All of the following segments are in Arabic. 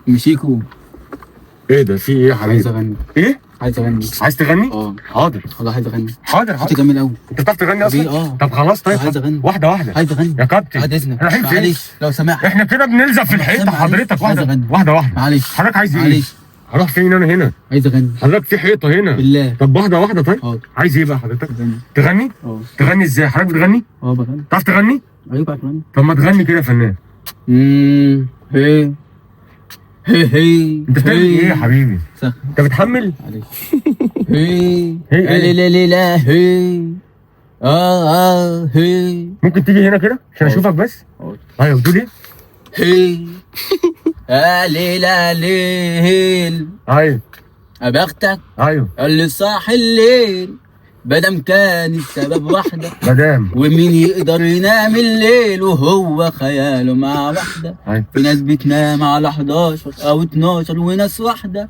مشيكو. ايه ده؟ في ايه يا حبيبي؟ عايز اغني. ايه؟ عايز اغني. عايز تغني؟ اه حاضر والله عايز اغني. حاضر صوتي جميل قوي. انت بتعرف تغني اصلا؟ اه. طب خلاص طيب عايز اغني. واحده واحده. عايز اغني يا كابتن بعد اذنك. رايحين فين؟ معلش لو سمحت. احنا كده بنلزق في الحيطه حضرتك. عايز واحده أغني. واحده واحده. معلش حضرتك عايز ايه؟ معلش. هروح فين انا هنا؟ عايز اغني حضرتك في حيطه هنا بالله. طب واحده واحده. طيب حاضر. عايز ايه بقى حضرتك؟ اغني. تغني؟ اه. تغني ازاي؟ حضرتك بتغني؟ اه بغني. تعرف تغني؟ ايوه بعرف اغني. طب ما تغني كده يا فنان. هي هي انت بتعمل ايه يا حبيبي؟ صح. انت بتحمل؟ معلش. هي هي لا لا لا هي هي ممكن تيجي هنا كده عشان اشوفك بس؟ ايوه بتقول ايه؟ هي ليلة ليل ايوه أبختك ايوه اللي صاح الليل بدم كان السبب واحدة مدام. ومين يقدر ينام الليل وهو خياله مع واحدة. ايوه في ناس بتنام على 11 أو 12 وناس واحدة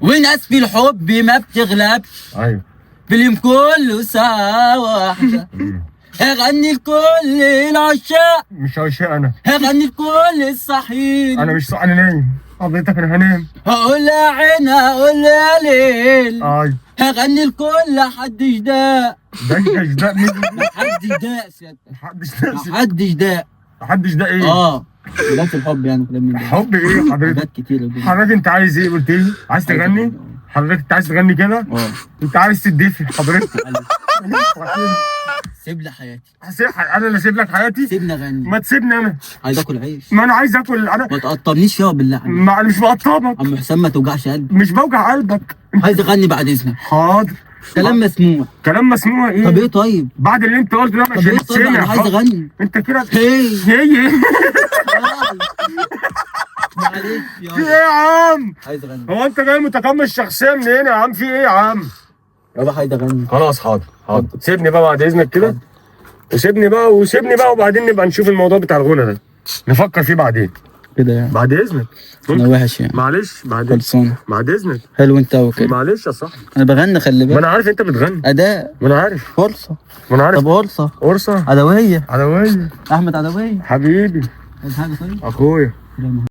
وناس في الحب ما بتغلبش ايوه في اليوم كله ساعة واحدة. هغني لكل العشاق مش عشاق انا. هغني لكل الصحيين. انا مش صح انا نايم حضرتك انا هنام. هقول لها عين هقول لها ليل. ايوه هغني لكل حد جداء. ده مين؟ محدش داء سيادتك. محدش ده. محدش داء. محدش ده ايه؟ اه بنات الحب يعني كلام من ده. حب ايه حضرتك؟ حاجات كتيرة جدا. حضرتك انت عايز ايه قلت لي؟ عايز تغني؟ حضرتك انت عايز تغني كده؟ اه. انت عايز تدفي حضرتك؟ سيب لي حياتي. انا اللي اسيب لك حياتي؟ سيبني اغني. ما تسيبني انا. عايز اكل عيش. ما انا عايز اكل انا. ما تقطرنيش فيها بالله عليك. ما انا مش بقطبك. عم حسام ما توجعش قلبي. مش بوجع قلبك. عايز اغني بعد اذنك. حاضر. كلام مسموع. كلام مسموع ايه؟ طب ايه طيب؟ بعد اللي انت قلته ده طب مش ايه طيب انا هيتسمع. عايز اغني. انت كده هي هي معلش في ايه يا عم؟ عايز اغني. هو انت جاي متقمص الشخصيه من هنا يا عم؟ في ايه يا عم؟ يابا عايز اغني. خلاص حاضر حاضر. سيبني بقى بعد اذنك كده. وسيبني بقى وبعدين نبقى نشوف الموضوع بتاع الغنى ده نفكر فيه بعدين. كده يعني بعد اذنك. انا وحش يعني. معلش بعد خلصانه. بعد اذنك. حلو انت وكده. معلش يا صاحبي. انا بغني خلي ما بالك. انا عارف انت بتغني. اداء. ما انا عارف. فرصه. ما انا عارف. طب قرصه. قرصه. عدويه. عدويه. احمد عدويه. حبيبي. عايز حاجه طيب؟ اخويا.